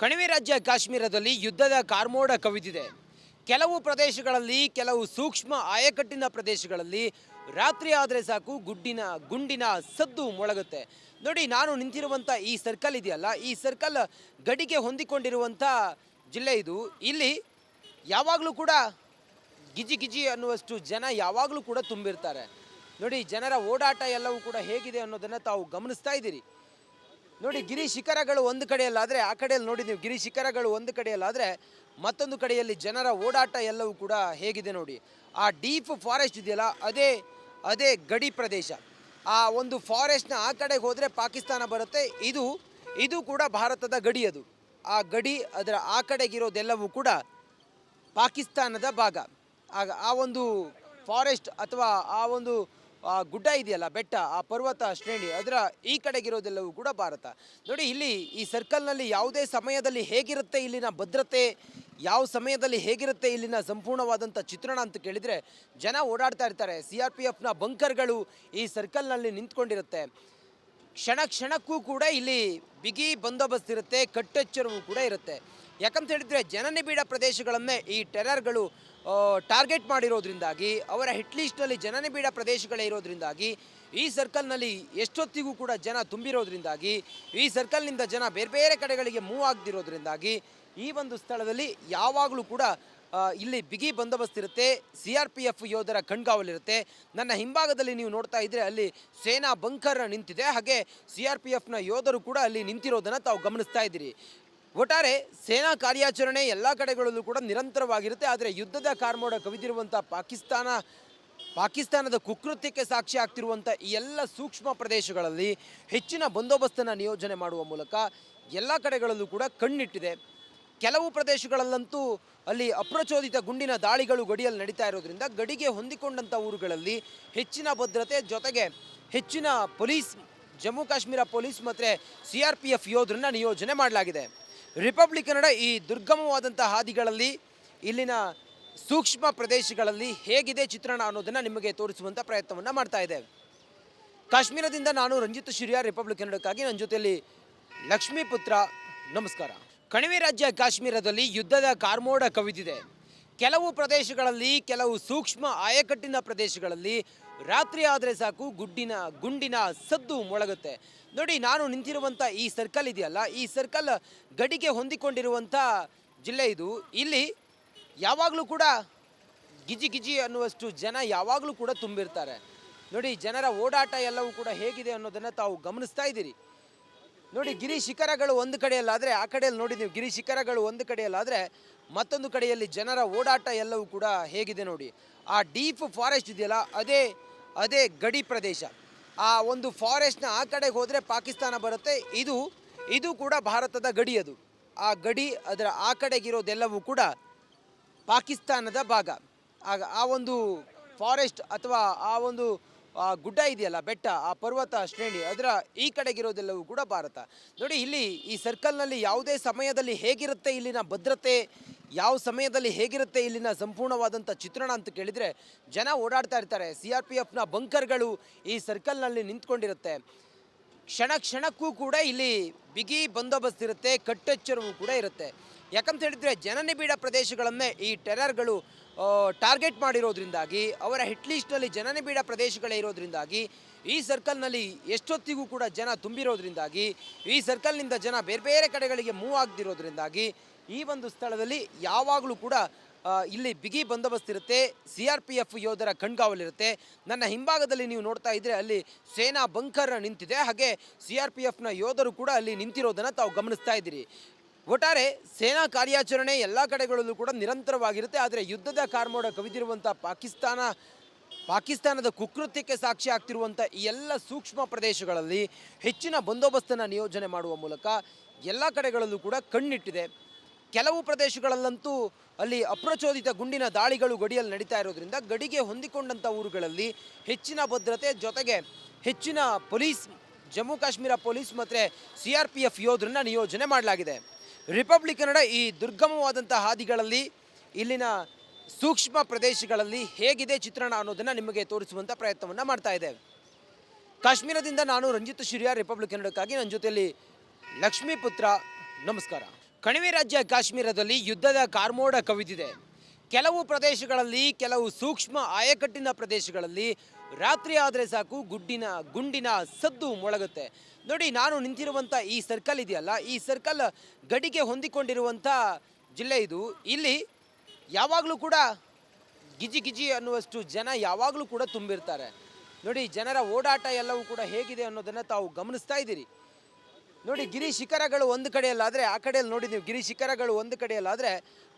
ಕಣಿವೆ ರಾಜ್ಯ ಕಾಶ್ಮೀರದಲ್ಲಿ ಯುದ್ಧದ ಕಾರ್ಮೋಡ ಕವಿದಿದೆ. ಕೆಲವು ಪ್ರದೇಶಗಳಲ್ಲಿ, ಕೆಲವು ಸೂಕ್ಷ್ಮ ಆಯಕಟ್ಟಿನ ಪ್ರದೇಶಗಳಲ್ಲಿ ರಾತ್ರಿ ಆದರೆ ಸಾಕು ಗುಂಡಿನ ಸದ್ದು ಮೊಳಗುತ್ತೆ. ನೋಡಿ, ನಾನು ನಿಂತಿರುವಂಥ ಈ ಸರ್ಕಲ್ ಇದೆಯಲ್ಲ, ಈ ಸರ್ಕಲ್ ಗಡಿಗೆ ಹೊಂದಿಕೊಂಡಿರುವಂಥ ಜಿಲ್ಲೆ ಇದು. ಇಲ್ಲಿ ಯಾವಾಗಲೂ ಕೂಡ ಗಿಜಿ ಗಿಜಿ ಅನ್ನುವಷ್ಟು ಜನ ಯಾವಾಗಲೂ ಕೂಡ ತುಂಬಿರ್ತಾರೆ. ನೋಡಿ, ಜನರ ಓಡಾಟ ಎಲ್ಲವೂ ಕೂಡ ಹೇಗಿದೆ ಅನ್ನೋದನ್ನು ತಾವು ಗಮನಿಸ್ತಾ ಇದ್ದೀರಿ. ನೋಡಿ, ಗಿರಿ ಶಿಖರಗಳು ಒಂದು ಕಡೆಯಲ್ಲಾದರೆ, ಆ ಕಡೆಯಲ್ಲಿ ನೋಡಿ ನೀವು, ಗಿರಿ ಶಿಖರಗಳು ಒಂದು ಕಡೆಯಲ್ಲಾದರೆ ಮತ್ತೊಂದು ಕಡೆಯಲ್ಲಿ ಜನರ ಓಡಾಟ ಎಲ್ಲವೂ ಕೂಡ ಹೇಗಿದೆ ನೋಡಿ. ಆ ಡೀಪ್ ಫಾರೆಸ್ಟ್ ಇದೆಯಲ್ಲ, ಅದೇ ಗಡಿ ಪ್ರದೇಶ. ಆ ಒಂದು ಫಾರೆಸ್ಟ್ನ ಆ ಕಡೆಗೆ ಹೋದರೆ ಪಾಕಿಸ್ತಾನ ಬರುತ್ತೆ. ಇದು ಕೂಡ ಭಾರತದ ಗಡಿ. ಅದು ಆ ಗಡಿ, ಅದರ ಆ ಕಡೆಗಿರೋದೆಲ್ಲವೂ ಕೂಡ ಪಾಕಿಸ್ತಾನದ ಭಾಗ. ಆಗ ಆ ಒಂದು ಫಾರೆಸ್ಟ್ ಅಥವಾ ಆ ಒಂದು ಗುಡ್ಡ ಇದೆಯಲ್ಲ, ಬೆಟ್ಟ, ಆ ಪರ್ವತ ಶ್ರೇಣಿ, ಅದರ ಈ ಕಡೆಗಿರೋದೆಲ್ಲವೂ ಕೂಡ ಭಾರತ. ನೋಡಿ, ಇಲ್ಲಿ ಈ ಸರ್ಕಲ್ನಲ್ಲಿ ಯಾವುದೇ ಸಮಯದಲ್ಲಿ ಹೇಗಿರುತ್ತೆ ಇಲ್ಲಿನ ಭದ್ರತೆ, ಯಾವ ಸಮಯದಲ್ಲಿ ಹೇಗಿರುತ್ತೆ ಇಲ್ಲಿನ ಸಂಪೂರ್ಣವಾದಂಥ ಚಿತ್ರಣ ಅಂತ ಕೇಳಿದರೆ, ಜನ ಓಡಾಡ್ತಾ ಇರ್ತಾರೆ. CRPFನ ಬಂಕರ್ಗಳು ಈ ಸರ್ಕಲ್ನಲ್ಲಿ ನಿಂತ್ಕೊಂಡಿರುತ್ತೆ. ಕ್ಷಣಕ್ಕೂ ಕೂಡ ಇಲ್ಲಿ ಬಿಗಿ ಬಂದೋಬಸ್ತ್ ಇರುತ್ತೆ, ಕಟ್ಟೆಚ್ಚರವೂ ಕೂಡ ಇರುತ್ತೆ. ಯಾಕಂತ ಹೇಳಿದರೆ, ಜನನಿಬಿಡ ಪ್ರದೇಶಗಳನ್ನೇ ಈ ಟೆರರ್ಗಳು ಟಾರ್ಗೆಟ್ ಮಾಡಿರೋದ್ರಿಂದಾಗಿ, ಅವರ ಹಿಟ್ ಲೀಸ್ಟ್ನಲ್ಲಿ ಜನನಿಬಿಡ ಪ್ರದೇಶಗಳೇ ಇರೋದ್ರಿಂದಾಗಿ, ಈ ಸರ್ಕಲ್ನಲ್ಲಿ ಎಷ್ಟೊತ್ತಿಗೂ ಕೂಡ ಜನ ತುಂಬಿರೋದ್ರಿಂದಾಗಿ, ಈ ಸರ್ಕಲ್ನಿಂದ ಜನ ಬೇರೆ ಬೇರೆ ಕಡೆಗಳಿಗೆ ಮೂವ್ ಆಗದಿರೋದ್ರಿಂದಾಗಿ, ಈ ಒಂದು ಸ್ಥಳದಲ್ಲಿ ಯಾವಾಗಲೂ ಕೂಡ ಇಲ್ಲಿ ಬಿಗಿ ಬಂದೋಬಸ್ತ್ ಇರುತ್ತೆ. CRPF ಯೋಧರ ಕಣ್ಗಾವಲಿರುತ್ತೆ. ನನ್ನ ಹಿಂಭಾಗದಲ್ಲಿ ನೀವು ನೋಡ್ತಾ ಇದ್ದರೆ ಅಲ್ಲಿ ಸೇನಾ ಬಂಕರ್ ನಿಂತಿದೆ. ಹಾಗೆ CRPFನ ಯೋಧರು ಕೂಡ ಅಲ್ಲಿ ನಿಂತಿರೋದನ್ನು ತಾವು ಗಮನಿಸ್ತಾ ಇದ್ದೀರಿ. ಒಟ್ಟಾರೆ ಸೇನಾ ಕಾರ್ಯಾಚರಣೆ ಎಲ್ಲ ಕಡೆಗಳಲ್ಲೂ ಕೂಡ ನಿರಂತರವಾಗಿರುತ್ತೆ. ಆದರೆ ಯುದ್ಧದ ಕಾರ್ಮೋಡ ಕವಿದಿರುವಂಥ ಪಾಕಿಸ್ತಾನದ ಕುಕೃತ್ಯಕ್ಕೆ ಸಾಕ್ಷಿ ಆಗ್ತಿರುವಂಥ ಈ ಎಲ್ಲ ಸೂಕ್ಷ್ಮ ಪ್ರದೇಶಗಳಲ್ಲಿ ಹೆಚ್ಚಿನ ಬಂದೋಬಸ್ತನ್ನು ನಿಯೋಜನೆ ಮಾಡುವ ಮೂಲಕ ಎಲ್ಲ ಕಡೆಗಳಲ್ಲೂ ಕೂಡ ಕಣ್ಣಿಟ್ಟಿದೆ. ಕೆಲವು ಪ್ರದೇಶಗಳಲ್ಲಂತೂ ಅಲ್ಲಿ ಅಪ್ರಚೋದಿತ ಗುಂಡಿನ ದಾಳಿಗಳು ಗಡಿಯಲ್ಲಿ ನಡೀತಾ ಇರೋದ್ರಿಂದ, ಗಡಿಗೆ ಹೊಂದಿಕೊಂಡಂಥ ಊರುಗಳಲ್ಲಿ ಹೆಚ್ಚಿನ ಭದ್ರತೆ ಜೊತೆಗೆ ಹೆಚ್ಚಿನ ಪೊಲೀಸ್, ಜಮ್ಮು ಕಾಶ್ಮೀರ ಪೊಲೀಸ್ ಮತ್ತು CRPF ಯೋಧರನ್ನ ನಿಯೋಜನೆ ಮಾಡಲಾಗಿದೆ. ರಿಪಬ್ಲಿಕ್ ಕನ್ನಡ ಈ ದುರ್ಗಮವಾದಂಥ ಹಾದಿಗಳಲ್ಲಿ, ಇಲ್ಲಿನ ಸೂಕ್ಷ್ಮ ಪ್ರದೇಶಗಳಲ್ಲಿ ಹೇಗಿದೆ ಚಿತ್ರಣ ಅನ್ನೋದನ್ನು ನಿಮಗೆ ತೋರಿಸುವಂಥ ಪ್ರಯತ್ನವನ್ನು ಮಾಡ್ತಾ ಇದೆ. ಕಾಶ್ಮೀರದಿಂದ ನಾನು ರಂಜಿತ್ ಶಿರಿಯಾ, ರಿಪಬ್ಲಿಕ್ ಕನ್ನಡಕ್ಕಾಗಿ. ನನ್ನ ಜೊತೆಯಲ್ಲಿ ಲಕ್ಷ್ಮೀಪುತ್ರ. ನಮಸ್ಕಾರ. ಕಣಿವೆ ರಾಜ್ಯ ಕಾಶ್ಮೀರದಲ್ಲಿ ಯುದ್ಧದ ಕಾರ್ಮೋಡ ಕವಿದಿದೆ. ಕೆಲವು ಪ್ರದೇಶಗಳಲ್ಲಿ, ಕೆಲವು ಸೂಕ್ಷ್ಮ ಆಯಕಟ್ಟಿನ ಪ್ರದೇಶಗಳಲ್ಲಿ ರಾತ್ರಿ ಆದರೆ ಸಾಕು ಗುಂಡಿನ ಸದ್ದು ಮೊಳಗುತ್ತೆ. ನೋಡಿ, ನಾನು ನಿಂತಿರುವಂಥ ಈ ಸರ್ಕಲ್ ಇದೆಯಲ್ಲ, ಈ ಸರ್ಕಲ್ ಗಡಿಗೆ ಹೊಂದಿಕೊಂಡಿರುವಂಥ ಜಿಲ್ಲೆ ಇದು. ಇಲ್ಲಿ ಯಾವಾಗಲೂ ಕೂಡ ಗಿಜಿ ಗಿಜಿ ಅನ್ನುವಷ್ಟು ಜನ ಯಾವಾಗಲೂ ಕೂಡ ತುಂಬಿರ್ತಾರೆ. ನೋಡಿ, ಜನರ ಓಡಾಟ ಎಲ್ಲವೂ ಕೂಡ ಹೇಗಿದೆ ಅನ್ನೋದನ್ನು ತಾವು ಗಮನಿಸ್ತಾ ಇದ್ದೀರಿ. ನೋಡಿ, ಗಿರಿ ಶಿಖರಗಳು ಒಂದು ಕಡೆಯಲ್ಲಾದರೆ, ಆ ಕಡೆಯಲ್ಲಿ ನೋಡಿ ನೀವು, ಗಿರಿ ಶಿಖರಗಳು ಒಂದು ಕಡೆಯಲ್ಲಾದರೆ ಮತ್ತೊಂದು ಕಡೆಯಲ್ಲಿ ಜನರ ಓಡಾಟ ಎಲ್ಲವೂ ಕೂಡ ಹೇಗಿದೆ ನೋಡಿ. ಆ ಡೀಪ್ ಫಾರೆಸ್ಟ್ ಇದೆಯಲ್ಲ, ಅದೇ ಗಡಿ ಪ್ರದೇಶ. ಆ ಒಂದು ಫಾರೆಸ್ಟ್ನ ಆ ಕಡೆಗೆ ಹೋದರೆ ಪಾಕಿಸ್ತಾನ ಬರುತ್ತೆ. ಇದು ಕೂಡ ಭಾರತದ ಗಡಿ. ಅದು ಆ ಗಡಿ, ಅದರ ಆ ಕಡೆಗಿರೋದೆಲ್ಲವೂ ಕೂಡ ಪಾಕಿಸ್ತಾನದ ಭಾಗ. ಆಗ ಆ ಒಂದು ಫಾರೆಸ್ಟ್ ಅಥವಾ ಆ ಒಂದು ಗುಡ್ಡ ಇದೆಯಲ್ಲ, ಬೆಟ್ಟ, ಆ ಪರ್ವತ ಶ್ರೇಣಿ, ಅದರ ಈ ಕಡೆಗಿರೋದೆಲ್ಲವೂ ಕೂಡ ಭಾರತ. ನೋಡಿ, ಇಲ್ಲಿ ಈ ಸರ್ಕಲ್ನಲ್ಲಿ ಯಾವುದೇ ಸಮಯದಲ್ಲಿ ಹೇಗಿರುತ್ತೆ ಇಲ್ಲಿನ ಭದ್ರತೆ, ಯಾವ ಸಮಯದಲ್ಲಿ ಹೇಗಿರುತ್ತೆ ಇಲ್ಲಿನ ಸಂಪೂರ್ಣವಾದಂಥ ಚಿತ್ರಣ ಅಂತ ಕೇಳಿದರೆ, ಜನ ಓಡಾಡ್ತಾ ಇರ್ತಾರೆ. CRPFನ ಬಂಕರ್ಗಳು ಈ ಸರ್ಕಲ್ನಲ್ಲಿ ನಿಂತ್ಕೊಂಡಿರುತ್ತೆ. ಕ್ಷಣಕ್ಕೂ ಕೂಡ ಇಲ್ಲಿ ಬಿಗಿ ಬಂದೋಬಸ್ತ್ ಇರುತ್ತೆ, ಕಟ್ಟೆಚ್ಚರವೂ ಕೂಡ ಇರುತ್ತೆ. ಯಾಕಂತ ಹೇಳಿದರೆ, ಜನನಿಬಿಡ ಪ್ರದೇಶಗಳನ್ನೇ ಈ ಟೆರರ್ಗಳು ಟಾರ್ಗೆಟ್ ಮಾಡಿರೋದ್ರಿಂದಾಗಿ, ಅವರ ಹಿಟ್ ಲೀಸ್ಟ್ನಲ್ಲಿ ಜನನಿಬಿಡ ಪ್ರದೇಶಗಳೇ ಇರೋದ್ರಿಂದಾಗಿ, ಈ ಸರ್ಕಲ್ನಲ್ಲಿ ಎಷ್ಟೊತ್ತಿಗೂ ಕೂಡ ಜನ ತುಂಬಿರೋದ್ರಿಂದಾಗಿ, ಈ ಸರ್ಕಲ್ನಿಂದ ಜನ ಬೇರೆ ಬೇರೆ ಕಡೆಗಳಿಗೆ ಮೂವ್ ಆಗದಿರೋದ್ರಿಂದಾಗಿ, ಈ ಒಂದು ಸ್ಥಳದಲ್ಲಿ ಯಾವಾಗಲೂ ಕೂಡ ಇಲ್ಲಿ ಬಿಗಿ ಬಂದೋಬಸ್ತ್ ಇರುತ್ತೆ. CRPF ಯೋಧರ ಕಣ್ಗಾವಲಿರುತ್ತೆ. ನನ್ನ ಹಿಂಭಾಗದಲ್ಲಿ ನೀವು ನೋಡ್ತಾ ಇದ್ದರೆ ಅಲ್ಲಿ ಸೇನಾ ಬಂಕರ್ ನಿಂತಿದೆ. ಹಾಗೆ CRPFನ ಯೋಧರು ಕೂಡ ಅಲ್ಲಿ ನಿಂತಿರೋದನ್ನು ತಾವು ಗಮನಿಸ್ತಾ ಇದ್ದೀರಿ. ಒಟ್ಟಾರೆ ಸೇನಾ ಕಾರ್ಯಾಚರಣೆ ಎಲ್ಲ ಕಡೆಗಳಲ್ಲೂ ಕೂಡ ನಿರಂತರವಾಗಿರುತ್ತೆ. ಆದರೆ ಯುದ್ಧದ ಕಾರ್ಮೋಡ ಕವಿದಿರುವಂಥ ಪಾಕಿಸ್ತಾನದ ಕುಕೃತ್ಯಕ್ಕೆ ಸಾಕ್ಷಿ ಆಗ್ತಿರುವಂಥ ಈ ಎಲ್ಲ ಸೂಕ್ಷ್ಮ ಪ್ರದೇಶಗಳಲ್ಲಿ ಹೆಚ್ಚಿನ ಬಂದೋಬಸ್ತನ್ನು ನಿಯೋಜನೆ ಮಾಡುವ ಮೂಲಕ ಎಲ್ಲ ಕಡೆಗಳಲ್ಲೂ ಕೂಡ ಕಣ್ಣಿಟ್ಟಿದೆ. ಕೆಲವು ಪ್ರದೇಶಗಳಲ್ಲಂತೂ ಅಲ್ಲಿ ಅಪ್ರಚೋದಿತ ಗುಂಡಿನ ದಾಳಿಗಳು ಗಡಿಯಲ್ಲಿ ನಡೀತಾ ಇರೋದ್ರಿಂದ, ಗಡಿಗೆ ಹೊಂದಿಕೊಂಡಂಥ ಊರುಗಳಲ್ಲಿ ಹೆಚ್ಚಿನ ಭದ್ರತೆ ಜೊತೆಗೆ ಹೆಚ್ಚಿನ ಪೊಲೀಸ್, ಜಮ್ಮು ಕಾಶ್ಮೀರ ಪೊಲೀಸ್ ಮತ್ತು CRPF ಯೋಧರನ್ನ ನಿಯೋಜನೆ ಮಾಡಲಾಗಿದೆ. ರಿಪಬ್ಲಿಕ್ ಕನ್ನಡ ಈ ದುರ್ಗಮವಾದಂಥ ಹಾದಿಗಳಲ್ಲಿ, ಇಲ್ಲಿನ ಸೂಕ್ಷ್ಮ ಪ್ರದೇಶಗಳಲ್ಲಿ ಹೇಗಿದೆ ಚಿತ್ರಣ ಅನ್ನೋದನ್ನು ನಿಮಗೆ ತೋರಿಸುವಂಥ ಪ್ರಯತ್ನವನ್ನು ಮಾಡ್ತಾ ಇದೆ. ಕಾಶ್ಮೀರದಿಂದ ನಾನು ರಂಜಿತ್ ಶಿರಿಯಾ, ರಿಪಬ್ಲಿಕ್ ಕನ್ನಡಕ್ಕಾಗಿ. ನನ್ನ ಜೊತೆಯಲ್ಲಿ ಲಕ್ಷ್ಮೀಪುತ್ರ. ನಮಸ್ಕಾರ. ಕಣಿವೆ ರಾಜ್ಯ ಕಾಶ್ಮೀರದಲ್ಲಿ ಯುದ್ಧದ ಕಾರ್ಮೋಡ ಕವಿದಿದೆ. ಕೆಲವು ಪ್ರದೇಶಗಳಲ್ಲಿ, ಕೆಲವು ಸೂಕ್ಷ್ಮ ಆಯಕಟ್ಟಿನ ಪ್ರದೇಶಗಳಲ್ಲಿ ರಾತ್ರಿ ಆದರೆ ಸಾಕು ಗುಂಡಿನ ಸದ್ದು ಮೊಳಗುತ್ತೆ. ನೋಡಿ, ನಾನು ನಿಂತಿರುವಂಥ ಈ ಸರ್ಕಲ್ ಇದೆಯಲ್ಲ, ಈ ಸರ್ಕಲ್ ಗಡಿಗೆ ಹೊಂದಿಕೊಂಡಿರುವಂಥ ಜಿಲ್ಲೆ ಇದು. ಇಲ್ಲಿ ಯಾವಾಗಲೂ ಕೂಡ ಗಿಜಿ ಗಿಜಿ ಅನ್ನುವಷ್ಟು ಜನ ಯಾವಾಗಲೂ ಕೂಡ ತುಂಬಿರ್ತಾರೆ. ನೋಡಿ, ಜನರ ಓಡಾಟ ಎಲ್ಲವೂ ಕೂಡ ಹೇಗಿದೆ ಅನ್ನೋದನ್ನು ತಾವು ಗಮನಿಸ್ತಾ ಇದ್ದೀರಿ. ನೋಡಿ, ಗಿರಿ ಶಿಖರಗಳು ಒಂದು ಕಡೆಯಲ್ಲಾದರೆ, ಆ ಕಡೆಯಲ್ಲಿ ನೋಡಿ ನೀವು, ಗಿರಿ ಶಿಖರಗಳು ಒಂದು ಕಡೆಯಲ್ಲಾದರೆ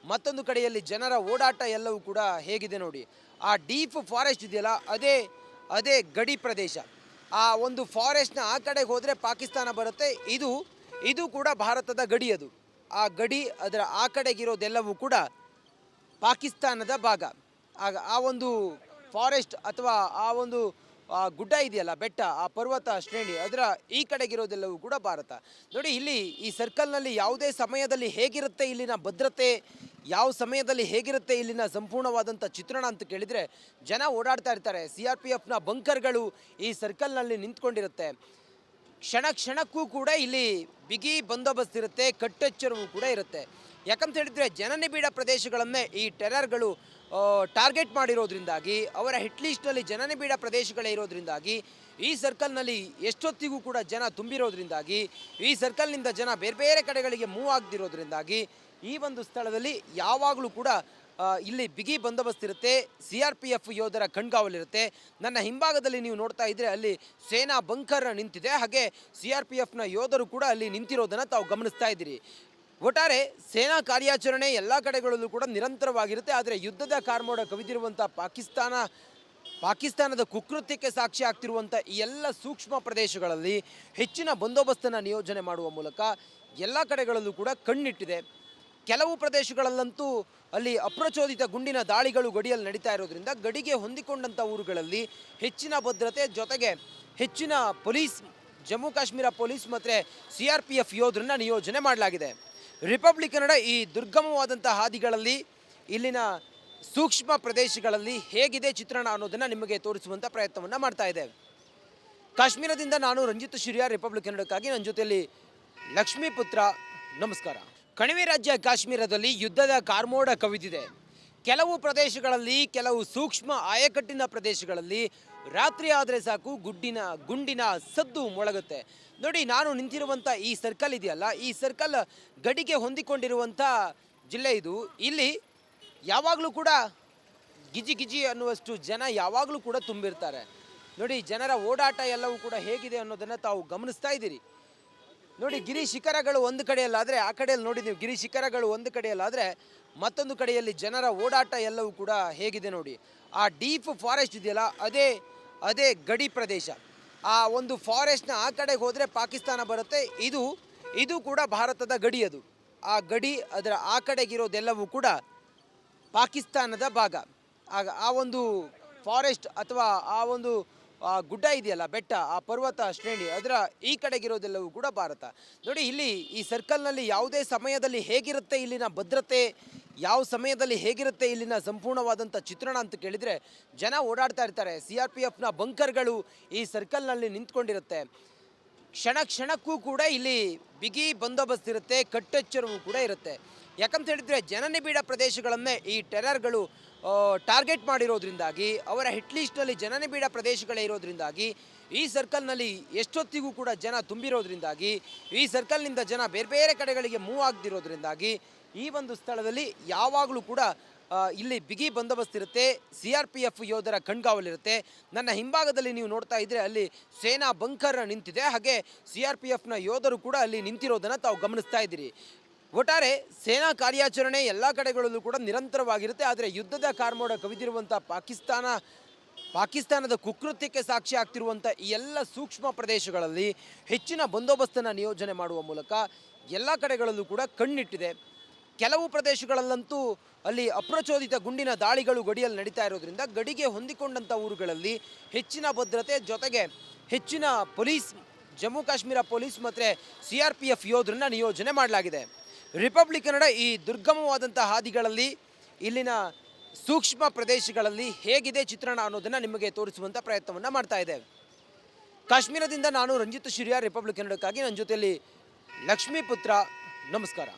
ಮತ್ತೊಂದು ಕಡೆಯಲ್ಲಿ ಜನರ ಓಡಾಟ ಎಲ್ಲವೂ ಕೂಡ ಹೇಗಿದೆ ನೋಡಿ. ಆ ಡೀಪ್ ಫಾರೆಸ್ಟ್ ಇದೆಯಲ್ಲ, ಅದೇ ಗಡಿ ಪ್ರದೇಶ. ಆ ಒಂದು ಫಾರೆಸ್ಟ್ನ ಆ ಕಡೆಗೆ ಹೋದರೆ ಪಾಕಿಸ್ತಾನ ಬರುತ್ತೆ. ಇದು ಕೂಡ ಭಾರತದ ಗಡಿ. ಅದು ಆ ಗಡಿ, ಅದರ ಆ ಕಡೆಗಿರೋದೆಲ್ಲವೂ ಕೂಡ ಪಾಕಿಸ್ತಾನದ ಭಾಗ. ಆಗ ಆ ಒಂದು ಫಾರೆಸ್ಟ್ ಅಥವಾ ಆ ಒಂದು ಗುಡ್ಡ ಇದೆಯಲ್ಲ, ಬೆಟ್ಟ, ಆ ಪರ್ವತ ಶ್ರೇಣಿ, ಅದರ ಈ ಕಡೆಗಿರೋದೆಲ್ಲವೂ ಕೂಡ ಭಾರತ. ನೋಡಿ, ಇಲ್ಲಿ ಈ ಸರ್ಕಲ್ನಲ್ಲಿ ಯಾವುದೇ ಸಮಯದಲ್ಲಿ ಹೇಗಿರುತ್ತೆ ಇಲ್ಲಿನ ಭದ್ರತೆ, ಯಾವ ಸಮಯದಲ್ಲಿ ಹೇಗಿರುತ್ತೆ ಇಲ್ಲಿನ ಸಂಪೂರ್ಣವಾದಂಥ ಚಿತ್ರಣ ಅಂತ ಕೇಳಿದರೆ, ಜನ ಓಡಾಡ್ತಾ ಇರ್ತಾರೆ. CRPFನ ಬಂಕರ್ಗಳು ಈ ಸರ್ಕಲ್ನಲ್ಲಿ ನಿಂತ್ಕೊಂಡಿರುತ್ತೆ. ಕ್ಷಣ ಕ್ಷಣಕ್ಕೂ ಕೂಡ ಇಲ್ಲಿ ಬಿಗಿ ಬಂದೋಬಸ್ತ್ ಇರುತ್ತೆ, ಕಟ್ಟೆಚ್ಚರವೂ ಕೂಡ ಇರುತ್ತೆ. ಯಾಕಂತ ಹೇಳಿದರೆ, ಜನನಿಬಿಡ ಪ್ರದೇಶಗಳನ್ನೇ ಈ ಟೆರರ್ಗಳು ಟಾರ್ಗೆಟ್ ಮಾಡಿರೋದ್ರಿಂದಾಗಿ, ಅವರ ಹಿಟ್ ಲಿಸ್ಟ್ನಲ್ಲಿ ಜನನಿಬಿಡ ಪ್ರದೇಶಗಳೇ ಇರೋದ್ರಿಂದಾಗಿ, ಈ ಸರ್ಕಲ್ನಲ್ಲಿ ಎಷ್ಟೊತ್ತಿಗೂ ಕೂಡ ಜನ ತುಂಬಿರೋದ್ರಿಂದಾಗಿ, ಈ ಸರ್ಕಲ್ನಿಂದ ಜನ ಬೇರೆ ಬೇರೆ ಕಡೆಗಳಿಗೆ ಮೂವ್ ಆಗದಿರೋದ್ರಿಂದಾಗಿ ಈ ಒಂದು ಸ್ಥಳದಲ್ಲಿ ಯಾವಾಗಲೂ ಕೂಡ ಇಲ್ಲಿ ಬಿಗಿ ಬಂದೋಬಸ್ತ್ ಇರುತ್ತೆ. CRPF ಯೋಧರ ಕಣ್ಗಾವಲಿರುತ್ತೆ. ನನ್ನ ಹಿಂಭಾಗದಲ್ಲಿ ನೀವು ನೋಡ್ತಾ ಇದ್ದರೆ ಅಲ್ಲಿ ಸೇನಾ ಬಂಕರ್ ನಿಂತಿದೆ. ಹಾಗೆ CRPFನ ಯೋಧರು ಕೂಡ ಅಲ್ಲಿ ನಿಂತಿರೋದನ್ನು ತಾವು ಗಮನಿಸ್ತಾ ಇದ್ದೀರಿ. ಒಟ್ಟಾರೆ ಸೇನಾ ಕಾರ್ಯಾಚರಣೆ ಎಲ್ಲ ಕಡೆಗಳಲ್ಲೂ ಕೂಡ ನಿರಂತರವಾಗಿರುತ್ತೆ. ಆದರೆ ಯುದ್ಧದ ಕಾರ್ಮೋಡ ಕವಿದಿರುವಂಥ ಪಾಕಿಸ್ತಾನದ ಕುಕೃತ್ಯಕ್ಕೆ ಸಾಕ್ಷಿ ಆಗ್ತಿರುವಂಥ ಈ ಎಲ್ಲ ಸೂಕ್ಷ್ಮ ಪ್ರದೇಶಗಳಲ್ಲಿ ಹೆಚ್ಚಿನ ಬಂದೋಬಸ್ತನ್ನು ನಿಯೋಜನೆ ಮಾಡುವ ಮೂಲಕ ಎಲ್ಲ ಕಡೆಗಳಲ್ಲೂ ಕೂಡ ಕಣ್ಣಿಟ್ಟಿದೆ. ಕೆಲವು ಪ್ರದೇಶಗಳಲ್ಲಂತೂ ಅಲ್ಲಿ ಅಪ್ರಚೋದಿತ ಗುಂಡಿನ ದಾಳಿಗಳು ಗಡಿಯಲ್ಲಿ ನಡೀತಾ ಇರೋದ್ರಿಂದ ಗಡಿಗೆ ಹೊಂದಿಕೊಂಡಂಥ ಊರುಗಳಲ್ಲಿ ಹೆಚ್ಚಿನ ಭದ್ರತೆ ಜೊತೆಗೆ ಹೆಚ್ಚಿನ ಪೊಲೀಸ್, ಜಮ್ಮು ಕಾಶ್ಮೀರ ಪೊಲೀಸ್ ಮತ್ತು CRPF ಯೋಧರನ್ನ ನಿಯೋಜನೆ ಮಾಡಲಾಗಿದೆ. ರಿಪಬ್ಲಿಕ್ ಕನ್ನಡ ಈ ದುರ್ಗಮವಾದಂಥ ಹಾದಿಗಳಲ್ಲಿ, ಇಲ್ಲಿನ ಸೂಕ್ಷ್ಮ ಪ್ರದೇಶಗಳಲ್ಲಿ ಹೇಗಿದೆ ಚಿತ್ರಣ ಅನ್ನೋದನ್ನು ನಿಮಗೆ ತೋರಿಸುವಂಥ ಪ್ರಯತ್ನವನ್ನು ಮಾಡ್ತಾ ಇದೆ. ಕಾಶ್ಮೀರದಿಂದ ನಾನು ರಂಜಿತ್ ಶಿರಿಯಾ, ರಿಪಬ್ಲಿಕ್ ಕನ್ನಡಕ್ಕಾಗಿ. ನನ್ನ ಜೊತೆಯಲ್ಲಿ ಲಕ್ಷ್ಮೀಪುತ್ರ. ನಮಸ್ಕಾರ. ಕಣಿವೆ ರಾಜ್ಯ ಕಾಶ್ಮೀರದಲ್ಲಿ ಯುದ್ಧದ ಕಾರ್ಮೋಡ ಕವಿದಿದೆ. ಕೆಲವು ಪ್ರದೇಶಗಳಲ್ಲಿ, ಕೆಲವು ಸೂಕ್ಷ್ಮ ಆಯಕಟ್ಟಿನ ಪ್ರದೇಶಗಳಲ್ಲಿ ರಾತ್ರಿ ಆದರೆ ಸಾಕು ಗುಂಡಿನ ಸದ್ದು ಮೊಳಗುತ್ತೆ. ನೋಡಿ, ನಾನು ನಿಂತಿರುವಂಥ ಈ ಸರ್ಕಲ್ ಇದೆಯಲ್ಲ, ಈ ಸರ್ಕಲ್ ಗಡಿಗೆ ಹೊಂದಿಕೊಂಡಿರುವಂಥ ಜಿಲ್ಲೆ ಇದು. ಇಲ್ಲಿ ಯಾವಾಗಲೂ ಕೂಡ ಗಿಜಿ ಗಿಜಿ ಅನ್ನುವಷ್ಟು ಜನ ಯಾವಾಗಲೂ ಕೂಡ ತುಂಬಿರ್ತಾರೆ. ನೋಡಿ, ಜನರ ಓಡಾಟ ಎಲ್ಲವೂ ಕೂಡ ಹೇಗಿದೆ ಅನ್ನೋದನ್ನು ತಾವು ಗಮನಿಸ್ತಾ ಇದ್ದೀರಿ. ನೋಡಿ, ಗಿರಿ ಶಿಖರಗಳು ಒಂದು ಕಡೆಯಲ್ಲಾದರೆ, ಆ ಕಡೆಯಲ್ಲಿ ನೋಡಿ ನೀವು, ಗಿರಿ ಶಿಖರಗಳು ಒಂದು ಕಡೆಯಲ್ಲಾದರೆ ಮತ್ತೊಂದು ಕಡೆಯಲ್ಲಿ ಜನರ ಓಡಾಟ ಎಲ್ಲವೂ ಕೂಡ ಹೇಗಿದೆ ನೋಡಿ. ಆ ಡೀಪ್ ಫಾರೆಸ್ಟ್ ಇದೆಯಲ್ಲ, ಅದೇ ಗಡಿ ಪ್ರದೇಶ. ಆ ಒಂದು ಫಾರೆಸ್ಟ್ನ ಆ ಕಡೆಗೆ ಹೋದರೆ ಪಾಕಿಸ್ತಾನ ಬರುತ್ತೆ. ಇದು ಕೂಡ ಭಾರತದ ಗಡಿ. ಅದು ಆ ಗಡಿ, ಅದರ ಆ ಕಡೆಗಿರೋದೆಲ್ಲವೂ ಕೂಡ ಪಾಕಿಸ್ತಾನದ ಭಾಗ. ಆಗ ಆ ಒಂದು ಫಾರೆಸ್ಟ್ ಅಥವಾ ಆ ಒಂದು ಗುಡ್ಡ ಇದೆಯಲ್ಲ, ಬೆಟ್ಟ, ಆ ಪರ್ವತ ಶ್ರೇಣಿ, ಅದರ ಈ ಕಡೆಗಿರೋದೆಲ್ಲವೂ ಕೂಡ ಭಾರತ. ನೋಡಿ, ಇಲ್ಲಿ ಈ ಸರ್ಕಲ್ನಲ್ಲಿ ಯಾವುದೇ ಸಮಯದಲ್ಲಿ ಹೇಗಿರುತ್ತೆ ಇಲ್ಲಿನ ಭದ್ರತೆ, ಯಾವ ಸಮಯದಲ್ಲಿ ಹೇಗಿರುತ್ತೆ ಇಲ್ಲಿನ ಸಂಪೂರ್ಣವಾದಂಥ ಚಿತ್ರಣ ಅಂತ ಕೇಳಿದರೆ, ಜನ ಓಡಾಡ್ತಾ ಇರ್ತಾರೆ. CRPFನ ಬಂಕರ್ಗಳು ಈ ಸರ್ಕಲ್ನಲ್ಲಿ ನಿಂತ್ಕೊಂಡಿರುತ್ತೆ. ಕ್ಷಣ ಕ್ಷಣಕ್ಕೂ ಕೂಡ ಇಲ್ಲಿ ಬಿಗಿ ಬಂದೋಬಸ್ತ್ ಇರುತ್ತೆ, ಕಟ್ಟೆಚ್ಚರವೂ ಕೂಡ ಇರುತ್ತೆ. ಯಾಕಂತ ಹೇಳಿದರೆ, ಜನನಿಬಿಡ ಪ್ರದೇಶಗಳನ್ನೇ ಈ ಟೆರರ್ಗಳು ಟಾರ್ಗೆಟ್ ಮಾಡಿರೋದ್ರಿಂದಾಗಿ, ಅವರ ಹಿಟ್ ಲಿಸ್ಟ್ನಲ್ಲಿ ಜನನಿಬಿಡ ಪ್ರದೇಶಗಳೇ ಇರೋದ್ರಿಂದಾಗಿ, ಈ ಸರ್ಕಲ್ನಲ್ಲಿ ಎಷ್ಟೊತ್ತಿಗೂ ಕೂಡ ಜನ ತುಂಬಿರೋದ್ರಿಂದಾಗಿ, ಈ ಸರ್ಕಲ್ನಿಂದ ಜನ ಬೇರೆ ಬೇರೆ ಕಡೆಗಳಿಗೆ ಮೂವ್ ಆಗದಿರೋದ್ರಿಂದಾಗಿ ಈ ಒಂದು ಸ್ಥಳದಲ್ಲಿ ಯಾವಾಗಲೂ ಕೂಡ ಇಲ್ಲಿ ಬಿಗಿ ಬಂದೋಬಸ್ತ್ ಇರುತ್ತೆ. CRPF ಯೋಧರ ಕಣ್ಗಾವಲಿರುತ್ತೆ. ನನ್ನ ಹಿಂಭಾಗದಲ್ಲಿ ನೀವು ನೋಡ್ತಾ ಇದ್ದರೆ ಅಲ್ಲಿ ಸೇನಾ ಬಂಕರ್ ನಿಂತಿದೆ. ಹಾಗೆ CRPFನ ಯೋಧರು ಕೂಡ ಅಲ್ಲಿ ನಿಂತಿರೋದನ್ನು ತಾವು ಗಮನಿಸ್ತಾ ಇದ್ದೀರಿ. ಒಟ್ಟಾರೆ ಸೇನಾ ಕಾರ್ಯಾಚರಣೆ ಎಲ್ಲ ಕಡೆಗಳಲ್ಲೂ ಕೂಡ ನಿರಂತರವಾಗಿರುತ್ತೆ. ಆದರೆ ಯುದ್ಧದ ಕಾರ್ಮೋಡ ಕವಿದಿರುವಂಥ ಪಾಕಿಸ್ತಾನದ ಕುಕೃತ್ಯಕ್ಕೆ ಸಾಕ್ಷಿ ಆಗ್ತಿರುವಂಥ ಈ ಎಲ್ಲ ಸೂಕ್ಷ್ಮ ಪ್ರದೇಶಗಳಲ್ಲಿ ಹೆಚ್ಚಿನ ಬಂದೋಬಸ್ತನ್ನು ನಿಯೋಜನೆ ಮಾಡುವ ಮೂಲಕ ಎಲ್ಲ ಕಡೆಗಳಲ್ಲೂ ಕೂಡ ಕಣ್ಣಿಟ್ಟಿದೆ. ಕೆಲವು ಪ್ರದೇಶಗಳಲ್ಲಂತೂ ಅಲ್ಲಿ ಅಪ್ರಚೋದಿತ ಗುಂಡಿನ ದಾಳಿಗಳು ಗಡಿಯಲ್ಲಿ ನಡೀತಾ ಇರೋದ್ರಿಂದ ಗಡಿಗೆ ಹೊಂದಿಕೊಂಡಂಥ ಊರುಗಳಲ್ಲಿ ಹೆಚ್ಚಿನ ಭದ್ರತೆ ಜೊತೆಗೆ ಹೆಚ್ಚಿನ ಪೊಲೀಸ್, ಜಮ್ಮು ಕಾಶ್ಮೀರ ಪೊಲೀಸ್ ಮತ್ತು CRPF ಯೋಧರನ್ನ ನಿಯೋಜನೆ ಮಾಡಲಾಗಿದೆ. ರಿಪಬ್ಲಿಕ್ ಕನ್ನಡ ಈ ದುರ್ಗಮವಾದಂಥ ಹಾದಿಗಳಲ್ಲಿ, ಇಲ್ಲಿನ ಸೂಕ್ಷ್ಮ ಪ್ರದೇಶಗಳಲ್ಲಿ ಹೇಗಿದೆ ಚಿತ್ರಣ ಅನ್ನೋದನ್ನು ನಿಮಗೆ ತೋರಿಸುವಂಥ ಪ್ರಯತ್ನವನ್ನು ಮಾಡ್ತಾ ಇದೆ. ಕಾಶ್ಮೀರದಿಂದ ನಾನು ರಂಜಿತ್ ಶಿರಿಯಾ, ರಿಪಬ್ಲಿಕ್ ಕನ್ನಡಕ್ಕಾಗಿ. ನನ್ನ ಜೊತೆಯಲ್ಲಿ ಲಕ್ಷ್ಮೀಪುತ್ರ. ನಮಸ್ಕಾರ.